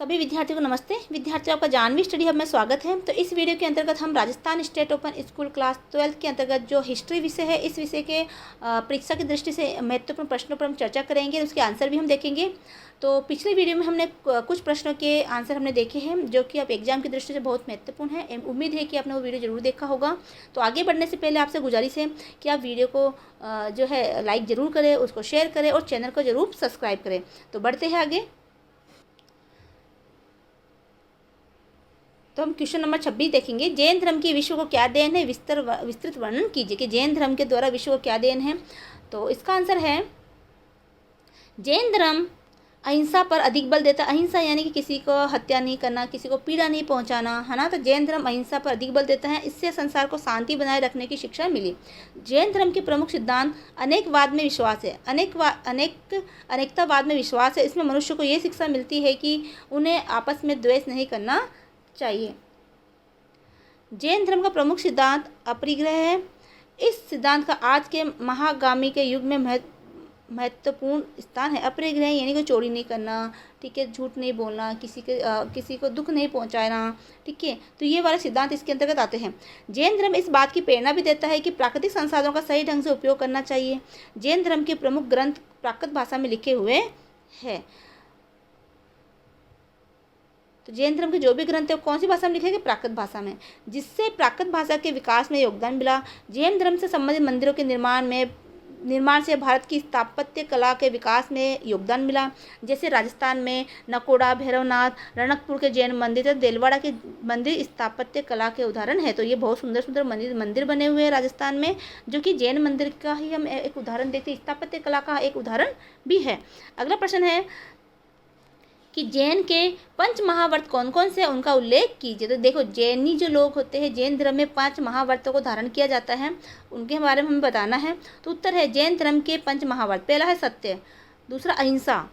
सभी विद्यार्थियों को नमस्ते। विद्यार्थियों का जानवी स्टडी हब में स्वागत है। तो इस वीडियो के अंतर्गत हम Rajasthan state open school class 12 के अंतर्गत जो हिस्ट्री विषय है, इस विषय के परीक्षा की दृष्टि से महत्वपूर्ण प्रश्नों पर हम चर्चा करेंगे, उसके आंसर भी हम देखेंगे। तो पिछले वीडियो में हमने कुछ प्रश्नों के आंसर हमने देखे हैं जो कि अब एग्जाम की दृष्टि से बहुत महत्वपूर्ण है। उम्मीद है कि आपने वो वीडियो जरूर देखा होगा। तो आगे बढ़ने से पहले आपसे गुजारिश है कि आप वीडियो को जो है लाइक ज़रूर करें, उसको शेयर करें और चैनल को ज़रूर सब्सक्राइब करें। तो बढ़ते हैं आगे। तो हम क्वेश्चन नंबर 26 देखेंगे। जैन धर्म की विश्व को क्या देन है, विस्तृत वर्णन कीजिए कि जैन धर्म के द्वारा विश्व को क्या देन है। तो इसका आंसर है जैन धर्म अहिंसा पर अधिक बल देता है। अहिंसा यानी कि किसी को हत्या नहीं करना, किसी को पीड़ा नहीं पहुंचाना, है ना। तो जैन धर्म अहिंसा पर अधिक बल देता है। इससे संसार को शांति बनाए रखने की शिक्षा मिली। जैन धर्म के प्रमुख सिद्धांत अनेकवाद में विश्वास है। अनेकतावाद में विश्वास है। इसमें मनुष्य को ये शिक्षा मिलती है कि उन्हें आपस में द्वेष नहीं करना चाहिए। जैन धर्म का प्रमुख सिद्धांत अपरिग्रह है। इस सिद्धांत का आज के महागामी के युग में महत्वपूर्ण स्थान है। अपरिग्रह यानी कि चोरी नहीं करना, ठीक है, झूठ नहीं बोलना, किसी को दुख नहीं पहुंचाना, ठीक है। तो ये वाले सिद्धांत इसके अंतर्गत आते हैं। जैन धर्म इस बात की प्रेरणा भी देता है कि प्राकृतिक संसाधनों का सही ढंग से उपयोग करना चाहिए। जैन धर्म के प्रमुख ग्रंथ प्राकृत भाषा में लिखे हुए हैं। तो जैन धर्म के जो भी ग्रंथ है वो कौन सी भाषा में लिखे गए? प्राकृत भाषा में, जिससे प्राकृत भाषा के विकास में योगदान मिला। जैन धर्म से संबंधित मंदिरों के निर्माण से भारत की स्थापत्य कला के विकास में योगदान मिला। जैसे राजस्थान में नकोड़ा, भैरवनाथ, रणकपुर के जैन मंदिर तथा देलवाड़ा के मंदिर स्थापत्य कला के उदाहरण है। तो ये बहुत सुंदर सुंदर मंदिर बने हुए हैं राजस्थान में, जो कि जैन मंदिर का ही हम एक उदाहरण देखते हैं, स्थापत्य कला का एक उदाहरण भी है। अगला प्रश्न है कि जैन के पंच महाव्रत कौन कौन से, उनका उल्लेख कीजिए। तो देखो, जैनी जो लोग होते हैं, जैन धर्म में 5 महाव्रतों को धारण किया जाता है, उनके बारे में हमें बताना है। तो उत्तर है जैन धर्म के 5 महाव्रत। पहला है सत्य, दूसरा अहिंसा,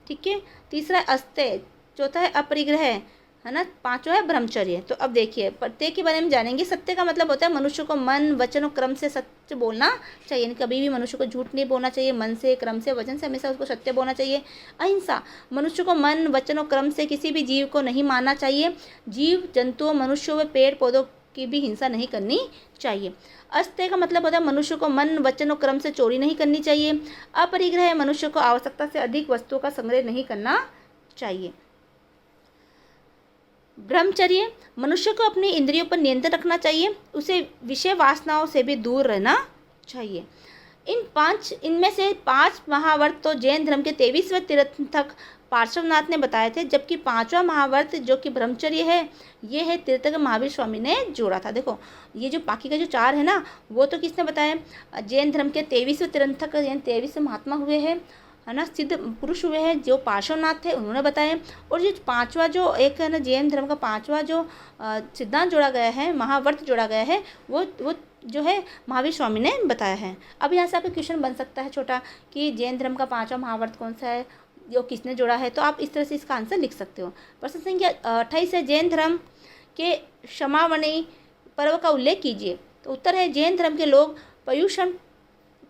ठीक है, तीसरा है अस्तेय, चौथा है अपरिग्रह, है ना, पांचवा है ब्रह्मचर्य। तो अब देखिए प्रत्येक के बारे में जानेंगे। सत्य का मतलब होता है मनुष्य को मन, वचन और क्रम से सत्य बोलना चाहिए। यानी कभी भी मनुष्य को झूठ नहीं बोलना चाहिए। मन से, क्रम से, वचन से हमेशा उसको सत्य बोलना चाहिए। अहिंसा, मनुष्य को मन, वचन और क्रम से किसी भी जीव को नहीं मारना चाहिए। जीव जंतुओं, मनुष्यों व पेड़ पौधों की भी हिंसा नहीं करनी चाहिए। अस्तेय का मतलब होता है मनुष्य को मन, वचन और क्रम से चोरी नहीं करनी चाहिए। अपरिग्रह, मनुष्य को आवश्यकता से अधिक वस्तुओं का संग्रह नहीं करना चाहिए। ब्रह्मचर्य, मनुष्य को अपनी इंद्रियों पर नियंत्रण रखना चाहिए, उसे विषय वासनाओं से भी दूर रहना चाहिए। इनमें से 5 महाव्रत तो जैन धर्म के 23वें तीर्थंकर पार्श्वनाथ ने बताए थे, जबकि 5वां महाव्रत जो कि ब्रह्मचर्य है, ये है तीर्थंकर महावीर स्वामी ने जोड़ा था। देखो, ये जो बाकी का जो 4 है ना, वो तो किसने बताया? जैन धर्म के 23वें तीर्थंकर यानी 23 महात्मा हुए हैं, है ना, सिद्ध पुरुष हुए हैं, जो पार्श्वनाथ थे, उन्होंने बताया। और जो 5वां जो एक है ना, जैन धर्म का 5वां जो सिद्धांत जोड़ा गया है, महाव्रत जोड़ा गया है, वो जो है महावीर स्वामी ने बताया है। अब यहाँ से आपका क्वेश्चन बन सकता है छोटा कि जैन धर्म का 5वां महाव्रत कौन सा है, जो किसने जोड़ा है। तो आप इस तरह से इसका आंसर लिख सकते हो। प्रश्न संख्या 28 है, जैन धर्म के क्षमावणी पर्व का उल्लेख कीजिए। तो उत्तर है जैन धर्म के लोग पर्युषण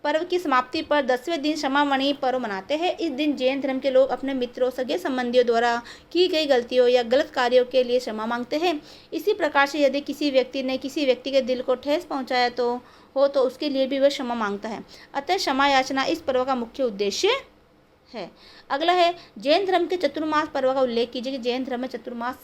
पर्व की समाप्ति पर 10वें दिन क्षमावणी पर्व मनाते हैं। इस दिन जैन धर्म के लोग अपने मित्रों, सगे संबंधियों द्वारा की गई गलतियों या गलत कार्यों के लिए क्षमा मांगते हैं। इसी प्रकार से यदि किसी व्यक्ति ने किसी व्यक्ति के दिल को ठेस पहुंचाया तो उसके लिए भी वह क्षमा मांगता है। अतः क्षमा याचना इस पर्व का मुख्य उद्देश्य है। अगला है जैन धर्म के चतुर्मास पर्व का उल्लेख कीजिए कि जैन धर्म में चतुर्मास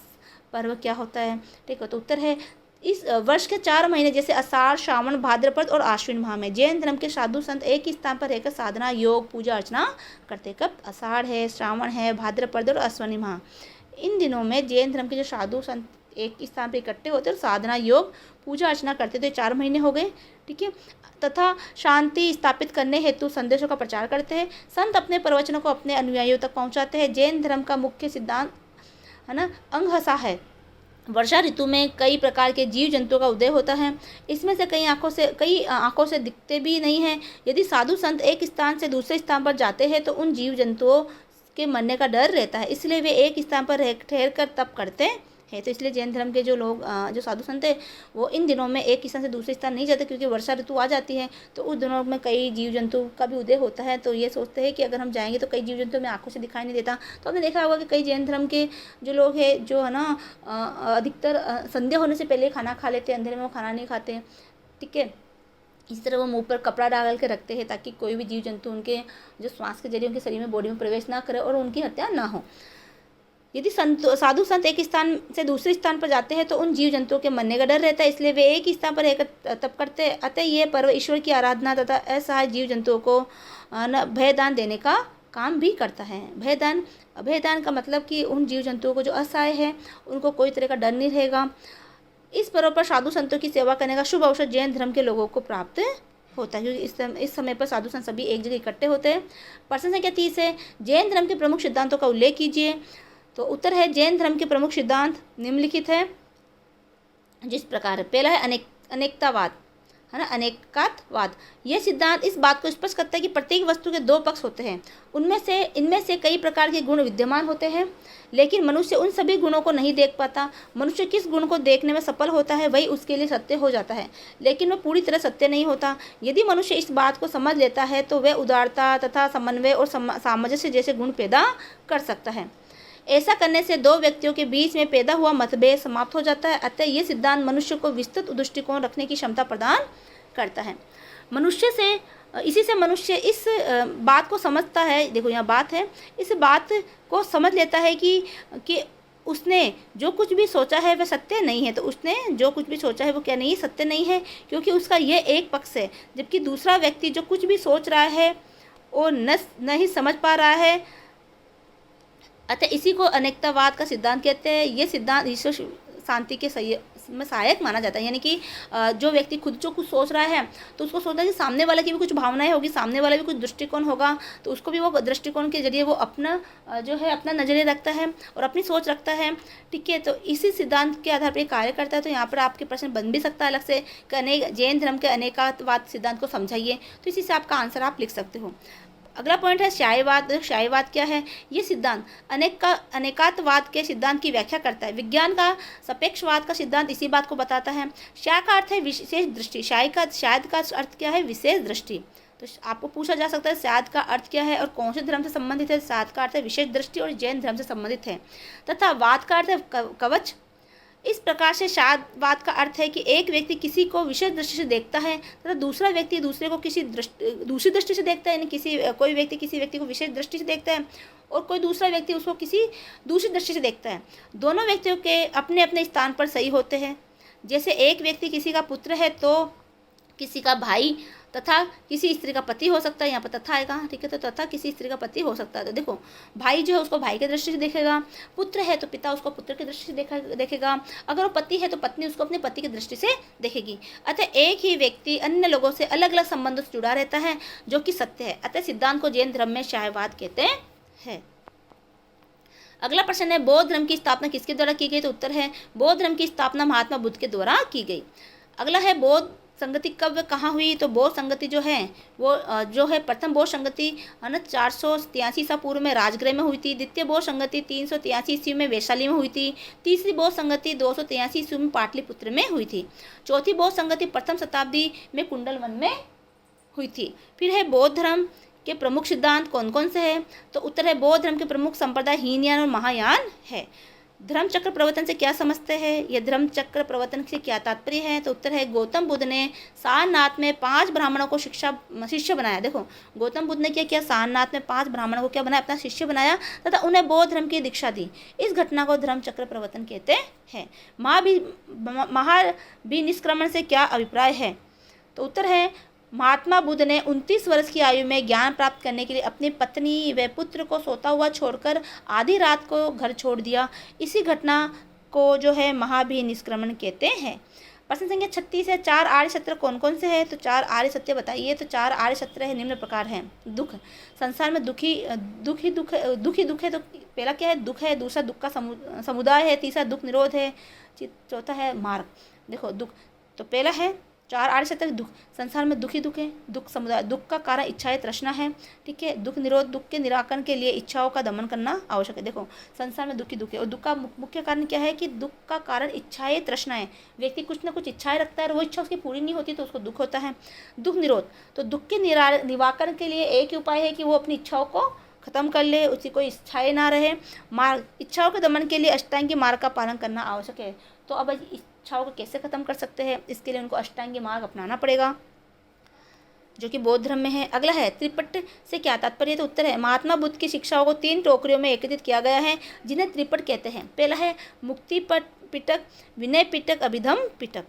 पर्व क्या होता है। ठीक है, तो उत्तर है इस वर्ष के 4 महीने जैसे आषाढ़, श्रावण, भाद्रपद और आश्विन माह में जैन धर्म के साधु संत एक ही स्थान पर रहकर साधना, योग, पूजा अर्चना करते। कब? आषाढ़ है, श्रावण है, भाद्रपद और आश्विन माह। इन दिनों में जैन धर्म के जो साधु संत एक ही स्थान पर इकट्ठे होते और साधना, योग, पूजा अर्चना करते। तो 4 महीने हो गए, ठीक है। तथा शांति स्थापित करने हेतु संदेशों का प्रचार करते हैं। संत अपने प्रवचनों को अपने अनुयायियों तक पहुँचाते हैं। जैन धर्म का मुख्य सिद्धांत, है ना, अंगहसा है। वर्षा ऋतु में कई प्रकार के जीव जंतुओं का उदय होता है। इसमें से कई आंखों से दिखते भी नहीं हैं। यदि साधु संत एक स्थान से दूसरे स्थान पर जाते हैं तो उन जीव जंतुओं के मरने का डर रहता है, इसलिए वे एक स्थान पर ठहर कर तप करते है। तो इसलिए जैन धर्म के जो लोग जो साधु संत है वो इन दिनों में एक स्थान से दूसरे स्थान नहीं जाते, क्योंकि वर्षा ऋतु आ जाती है तो उस दिनों में कई जीव जंतु का भी उदय होता है। तो ये सोचते हैं कि अगर हम जाएंगे तो कई जीव जंतु हमें आंखों से दिखाई नहीं देता। तो आपने देखा होगा कि कई जैन धर्म के जो लोग हैं जो है ना अधिकतर संध्या होने से पहले खाना खा लेते हैं, अंधेरे में वो खाना नहीं खाते, ठीक है। इसी तरह वो मुंह पर कपड़ा डाल के रखते हैं ताकि कोई भी जीव जंतु उनके जो श्वास के जरिए उनके शरीर में बॉडी में प्रवेश ना करे और उनकी हत्या ना हो। यदि साधु संत एक स्थान से दूसरे स्थान पर जाते हैं तो उन जीव जंतुओं के मरने का डर रहता है, इसलिए वे एक ही स्थान पर रहकर तप करते हैं। अतः ये पर्व ईश्वर की आराधना तथा असहाय जीव जंतुओं को भयदान देने का काम भी करता है। भयदान का मतलब कि उन जीव जंतुओं को जो असहाय है उनको कोई तरह का डर नहीं रहेगा। इस पर्व पर साधु संतों की सेवा करने का शुभ अवसर जैन धर्म के लोगों को प्राप्त होता है, क्योंकि इस समय पर साधु संत सभी एक जगह इकट्ठे होते हैं। प्रश्न संख्या 30 है, जैन धर्म के प्रमुख सिद्धांतों का उल्लेख कीजिए। तो उत्तर है जैन धर्म के प्रमुख सिद्धांत निम्नलिखित है जिस प्रकार है। पहला है अनेकतावाद, है ना, अनेकातवाद। यह सिद्धांत इस बात को स्पष्ट करता है कि प्रत्येक वस्तु के दो पक्ष होते हैं, इनमें से कई प्रकार के गुण विद्यमान होते हैं, लेकिन मनुष्य उन सभी गुणों को नहीं देख पाता। मनुष्य किस गुण को देखने में सफल होता है वही उसके लिए सत्य हो जाता है, लेकिन वह पूरी तरह सत्य नहीं होता। यदि मनुष्य इस बात को समझ लेता है तो वह उदारता तथा समन्वय और सामंजस्य जैसे गुण पैदा कर सकता है। ऐसा करने से दो व्यक्तियों के बीच में पैदा हुआ मतभेद समाप्त हो जाता है। अतः ये सिद्धांत मनुष्य को विस्तृत दृष्टिकोण रखने की क्षमता प्रदान करता है। इसी से मनुष्य इस बात को समझता है, देखो यहाँ बात है, इस बात को समझ लेता है कि उसने जो कुछ भी सोचा है वह सत्य नहीं है। तो उसने जो कुछ भी सोचा है वो क्या नहीं, सत्य नहीं है, क्योंकि उसका ये एक पक्ष है, जबकि दूसरा व्यक्ति जो कुछ भी सोच रहा है वो नहीं समझ पा रहा है। अतः इसी को अनेकतावाद का सिद्धांत कहते हैं। ये सिद्धांत ईश्वर शांति के में सहायक माना जाता है, यानी कि जो व्यक्ति खुद जो कुछ सोच रहा है तो उसको सोचना है कि सामने वाले की भी कुछ भावनाएं होगी, सामने वाला भी कुछ दृष्टिकोण होगा, तो उसको भी वो दृष्टिकोण के जरिए वो अपना जो है अपना नजरिया रखता है और अपनी सोच रखता है, ठीक है। तो इसी सिद्धांत के आधार पर कार्य करता है। तो यहाँ पर आपके प्रश्न बन भी सकता है अलग से कि जैन धर्म के अनेकातवाद सिद्धांत को समझाइए, तो इसी से आपका आंसर आप लिख सकते हो। अगला पॉइंट है श्यायवाद। श्यायवाद क्या है? ये सिद्धांत अनेकातवाद के सिद्धांत की व्याख्या करता है। विज्ञान का सापेक्षवाद का सिद्धांत इसी बात को बताता है। श्या का अर्थ है विशेष दृष्टि, शायद का अर्थ क्या है? विशेष दृष्टि। तो आपको पूछा जा सकता है शायद का अर्थ क्या है और कौन से धर्म से संबंधित है? शायद का अर्थ है विशेष दृष्टि और जैन धर्म से संबंधित है। तथा वाद का अर्थ है कवच। इस प्रकार से शायदवाद का अर्थ है कि एक व्यक्ति किसी को विशेष दृष्टि से देखता है तथा दूसरा व्यक्ति दूसरे को दूसरी दृष्टि से देखता है, यानी कोई व्यक्ति किसी व्यक्ति को विशेष दृष्टि से देखता है और कोई दूसरा व्यक्ति उसको किसी दूसरी दृष्टि से देखता है। दोनों व्यक्तियों के अपने अपने स्थान पर सही होते हैं। जैसे एक व्यक्ति किसी का पुत्र है तो किसी का भाई तथा किसी स्त्री का पति हो सकता है, यहाँ पर तथा आएगा, ठीक है। तो तथा किसी स्त्री का पति हो सकता है। तो देखो भाई जो है उसको भाई की दृष्टि से देखेगा, पुत्र है तो पिता उसको पुत्र की दृष्टि से देखेगा, अगर वो पति है तो पत्नी उसको अपने पति की दृष्टि से देखेगी। अतः एक ही व्यक्ति अन्य लोगों से अलग अलग संबंधों से जुड़ा रहता है, जो कि सत्य है। अतः सिद्धांत को जैन धर्म में श्यायवाद कहते हैं। अगला प्रश्न है बौद्ध धर्म की स्थापना किसके द्वारा की गई? तो उत्तर है बौद्ध धर्म की स्थापना महात्मा बुद्ध के द्वारा की गई। अगला है बौद्ध संगति कब कहाँ हुई? तो बौद्ध संगति जो है वो जो है प्रथम बौद्ध संगति है ना 483 ईसा पूर्व में राजगृह में हुई थी। द्वितीय बौद्ध संगति 383 ईस्वी में वैशाली में हुई थी। तीसरी बौद्ध संगति 283 ईस्वी में पाटलिपुत्र में हुई थी। चौथी बौद्ध संगति प्रथम शताब्दी में कुंडलवन में हुई थी। फिर है बौद्ध धर्म के प्रमुख सिद्धांत कौन कौन से हैं? तो उत्तर है बौद्ध धर्म के प्रमुख संप्रदाय हीनयान और महायान है। धर्म चक्र प्रवर्तन से क्या समझते हैं? यह धर्म चक्र प्रवर्तन से क्या तात्पर्य है? तो उत्तर है गौतम बुद्ध ने सारनाथ में 5 ब्राह्मणों को शिष्य बनाया। देखो गौतम बुद्ध ने क्या किया? सारनाथ में 5 ब्राह्मणों को क्या बनाया? अपना शिष्य बनाया तथा उन्हें बौद्ध धर्म की दीक्षा दी। इस घटना को धर्म चक्र प्रवर्तन कहते हैं। महाभिनिष्क्रमण से क्या अभिप्राय है? तो उत्तर है महात्मा बुद्ध ने 29 वर्ष की आयु में ज्ञान प्राप्त करने के लिए अपनी पत्नी व पुत्र को सोता हुआ छोड़कर आधी रात को घर छोड़ दिया। इसी घटना को जो है महाभिनिष्क्रमण कहते हैं। प्रश्न संख्या 36 है 4 आर्य सत्य कौन कौन से हैं? तो 4 आर्य सत्य बताइए। तो 4 आर्य सत्य है निम्न प्रकार हैं। दुख, संसार में दुख है। तो पहला क्या है? दुख है। दूसरा दुख का समुदाय है। तीसरा दुख निरोध है। चौथा है मार्ग। देखो दुख तो पहला है चार आर्य सत्य दुख, संसार में दुख ही दुख है, दुख समुदाय, दुख का कारण इच्छाएं तृष्णा है, ठीक है। दुख निरोध, दुख के निराकरण के लिए इच्छाओं का दमन करना आवश्यक है। देखो संसार में दुख ही दुख है और दुख का मुख्य कारण क्या है कि दुख का कारण इच्छाएं तृष्णा है। व्यक्ति कुछ ना कुछ इच्छाएं रखता है और वो इच्छा उसकी पूरी नहीं होती तो उसको दुख होता है। दुख निरोध, तो दुख के निवारण के लिए एक ही उपाय है कि वो अपनी इच्छाओं को खत्म कर ले, उसकी कोई इच्छाएं ना रहे। मार्ग, इच्छाओं के दमन के लिए अष्टांगी मार्ग का पालन करना आवश्यक है। तो अब इच्छाओं को कैसे खत्म कर सकते हैं, इसके लिए उनको अष्टांगी मार्ग अपनाना पड़ेगा, जो कि बौद्ध धर्म में है। अगला है त्रिपट से क्या तात्पर्य, तो उत्तर है महात्मा बुद्ध की शिक्षाओं को 3 टोकरियों में एकत्रित किया गया है, जिन्हें त्रिपट कहते हैं। पहला है मुक्ति पिटक, विनय पिटक, अभिधम पिटक।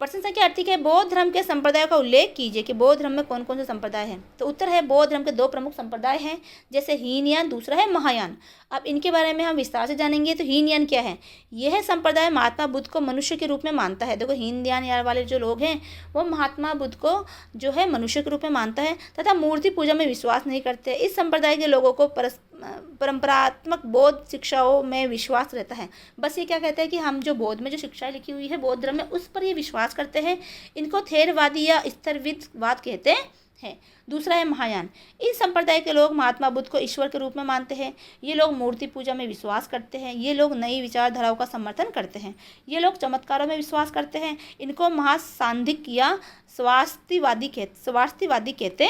प्रश्न संख्या 38 है बौद्ध धर्म के संप्रदायों का उल्लेख कीजिए कि बौद्ध धर्म में कौन कौन से संप्रदाय हैं। तो उत्तर है बौद्ध धर्म के 2 प्रमुख संप्रदाय हैं, जैसे हीनयान, दूसरा है महायान। अब इनके बारे में हम विस्तार से जानेंगे। तो हीनयान क्या है, यह संप्रदाय महात्मा बुद्ध को मनुष्य के रूप में मानता है। देखो हीनयान यार वाले जो लोग हैं वो महात्मा बुद्ध को जो है मनुष्य के रूप में मानता है तथा मूर्ति पूजा में विश्वास नहीं करते। इस संप्रदाय के लोगों को परंपरात्मक बौद्ध शिक्षाओं में विश्वास रहता है। बस ये क्या कहते हैं कि हम जो बौद्ध में जो शिक्षाएं लिखी हुई है बौद्ध धर्म में उस पर ये विश्वास करते हैं। इनको थेरवादी या स्थैर्यवाद कहते हैं। दूसरा है महायान। इस संप्रदाय के लोग महात्मा बुद्ध को ईश्वर के रूप में मानते हैं। ये लोग मूर्ति पूजा में विश्वास करते हैं। ये लोग नई विचारधाराओं का समर्थन करते हैं। ये लोग चमत्कारों में विश्वास करते हैं। इनको महासांधिक या स्वास्थ्यवादी कहते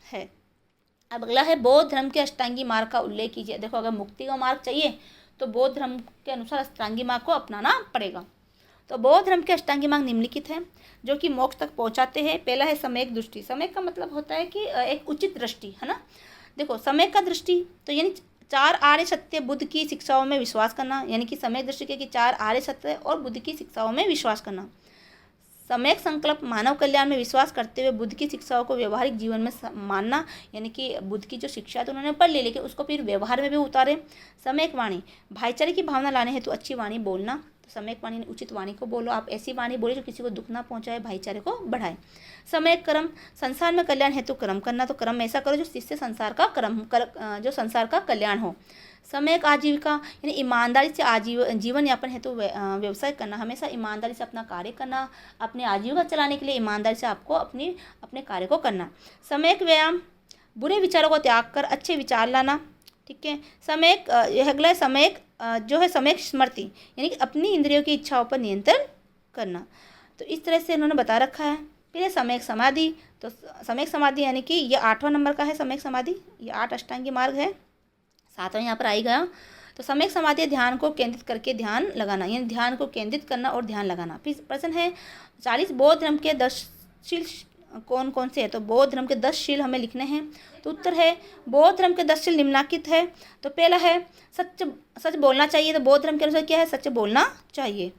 हैं। अब अगला है बौद्ध धर्म के अष्टांगी मार्ग का उल्लेख कीजिए। देखो अगर मुक्ति का मार्ग चाहिए तो बौद्ध धर्म के अनुसार अष्टांगी मार्ग को अपनाना पड़ेगा। तो बौद्ध धर्म के अष्टांगी मार्ग निम्नलिखित हैं जो कि मोक्ष तक पहुंचाते हैं। पहला है सम्यक दृष्टि। सम्यक का मतलब होता है कि एक उचित दृष्टि, है ना। देखो सम्यक का दृष्टि तो यानी 4 आर्य सत्य बुद्ध की शिक्षाओं में विश्वास करना, यानी कि सम्यक दृष्टि के कि 4 आर्य सत्य और बुद्ध की शिक्षाओं में विश्वास करना। सम्यक संकल्प मानव कल्याण में विश्वास करते हुए बुद्ध की शिक्षाओं को व्यवहारिक जीवन में मानना, यानी कि बुद्ध की जो शिक्षा है तो उन्होंने पढ़ ली लेकिन उसको फिर व्यवहार में भी उतारे। सम्यक वाणी, भाईचारे की भावना लाने हेतु अच्छी वाणी बोलना। तो सम्यक वाणी, उचित वाणी को बोलो, आप ऐसी वाणी बोले जो किसी को दुख ना पहुंचाए, भाईचारे को बढ़ाए। सम्यक कर्म, संसार में कल्याण हेतु कर्म करना। तो कर्म ऐसा करो जिससे संसार का कल्याण हो। सम्यक आजीविका, यानी ईमानदारी से जीवन यापन हेतु व्यवसाय करना। हमेशा ईमानदारी से अपना कार्य करना, अपने आजीविका चलाने के लिए ईमानदारी से आपको अपने कार्य को करना। सम्यक व्यायाम, बुरे विचारों को त्याग कर अच्छे विचार लाना, ठीक है। सम्यक अगला सम्यक जो है सम्यक स्मृति, यानी कि अपनी इंद्रियों की इच्छाओं पर नियंत्रण करना। तो इस तरह से उन्होंने बता रखा है। फिर है सम्यक समाधि। तो सम्यक समाधि यानी कि ये 8वां नंबर का है सम्यक समाधि। ये 8 अष्टांगी मार्ग है, 7वां यहाँ पर आई गया। तो सम्यक समाधि ध्यान को केंद्रित करके ध्यान लगाना, यानी ध्यान को केंद्रित करना और ध्यान लगाना। फिर प्रश्न है 40 बौद्ध धर्म के 10 शील कौन कौन से है। तो बौद्ध धर्म के 10 शील हमें लिखने हैं। तो उत्तर है बौद्ध धर्म के 10 शील निम्नलिखित है। तो पहला है सच बोलना चाहिए। तो बौद्ध धर्म के अनुसार क्या है, सच बोलना चाहिए।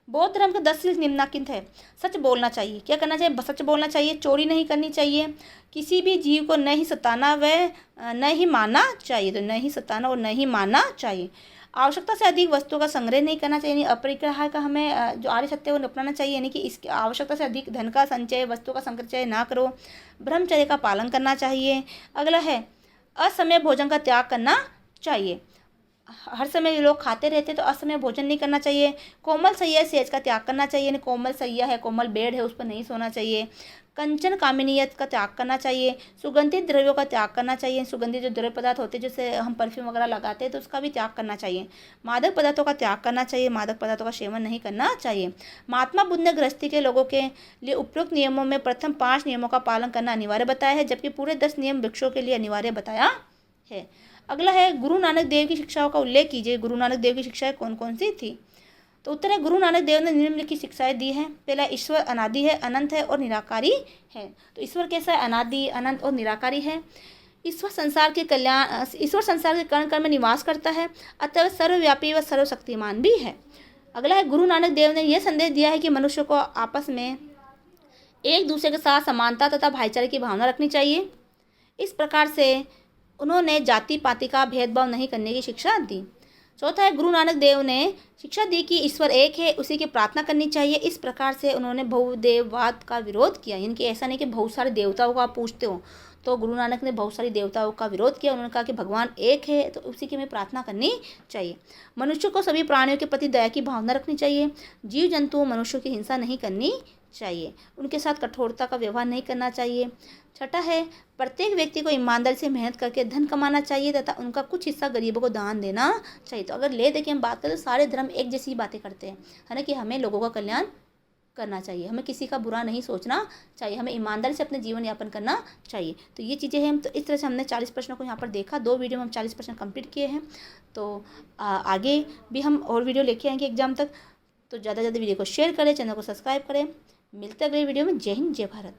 बौद्ध धर्म के 10 शील निम्नलिखित है। सच बोलना चाहिए, क्या करना चाहिए, सच बोलना चाहिए, चोरी नहीं करनी चाहिए, किसी भी जीव को नहीं सताना व न ही मारना चाहिए। तो नहीं सताना और नहीं मारना चाहिए। आवश्यकता से अधिक वस्तुओं का संग्रह नहीं करना चाहिए, यानी अपरिग्रह का हमें जो आर्य सत्य है वो अपनाना चाहिए, यानी कि इसकी आवश्यकता से अधिक धन का संचय, वस्तुओं का संचय ना करो। ब्रह्मचर्य का पालन करना चाहिए। अगला है असमय भोजन का त्याग करना चाहिए। हर समय लोग खाते रहते तो असमय भोजन नहीं करना चाहिए। कोमल सैया सेज का त्याग करना चाहिए, यानी कोमल सैया है, कोमल बेड है, उस पर नहीं सोना चाहिए। कंचन कामिनियत का त्याग करना चाहिए। सुगंधित द्रव्यों का त्याग करना चाहिए। सुगंधित जो द्रव्य पदार्थ होते हैं जैसे हम परफ्यूम वगैरह लगाते हैं तो उसका भी त्याग करना चाहिए। मादक पदार्थों का त्याग करना चाहिए। मादक पदार्थों का सेवन नहीं करना चाहिए। महात्मा बुद्ध ने गृहस्थी के लोगों के लिए उपयुक्त नियमों में प्रथम 5 नियमों का पालन करना अनिवार्य बताया है, जबकि पूरे 10 नियम भिक्षुओं के लिए अनिवार्य बताया है। अगला है गुरु नानक देव की शिक्षाओं का उल्लेख कीजिए। गुरु नानक देव की शिक्षाएं कौन कौन सी थी। तो उत्तर है गुरु नानक देव ने निम्नलिखित शिक्षाएं दी हैं। पहला, ईश्वर अनादि है, अनंत है और निराकारी है। तो ईश्वर कैसा है, अनादि, अनंत और निराकारी है। ईश्वर संसार के कण कण में निवास करता है, अतः सर्वव्यापी व सर्वशक्तिमान भी है। अगला है गुरु नानक देव ने यह संदेश दिया है कि मनुष्य को आपस में एक दूसरे के साथ समानता तथा भाईचारे की भावना रखनी चाहिए। इस प्रकार से उन्होंने जाति पाति का भेदभाव नहीं करने की शिक्षा दी। चौथा है गुरु नानक देव ने शिक्षा दी कि ईश्वर एक है, उसी की प्रार्थना करनी चाहिए। इस प्रकार से उन्होंने बहुदेववाद का विरोध किया, यानी कि ऐसा नहीं कि बहुत सारे देवताओं को आप पूछते हो तो गुरु नानक ने बहुत सारी देवताओं का विरोध किया। उन्होंने कहा कि भगवान एक है तो उसी की हमें प्रार्थना करनी चाहिए। मनुष्य को सभी प्राणियों के प्रति दया की भावना रखनी चाहिए। जीव जंतुओं मनुष्यों की हिंसा नहीं करनी चाहिए। उनके साथ कठोरता का व्यवहार नहीं करना चाहिए। छठा है, प्रत्येक व्यक्ति को ईमानदारी से मेहनत करके धन कमाना चाहिए तथा उनका कुछ हिस्सा गरीबों को दान देना चाहिए। तो अगर ले दे के हम बात करें तो सारे धर्म एक जैसी बातें करते हैं, है ना, कि हमें लोगों का कल्याण करना चाहिए, हमें किसी का बुरा नहीं सोचना चाहिए, हमें ईमानदारी से अपने जीवन यापन करना चाहिए। तो ये चीज़ें हैं। तो इस तरह से हमने 40 प्रश्नों को यहाँ पर देखा। 2 वीडियो में हम 40 प्रश्न कंप्लीट किए हैं। तो आगे भी हम और वीडियो लेके आएंगे एग्जाम तक। तो ज़्यादा से ज़्यादा वीडियो को शेयर करें, चैनल को सब्सक्राइब करें। मिलते हैं अगले वीडियो में। जय हिंद, जय भारत।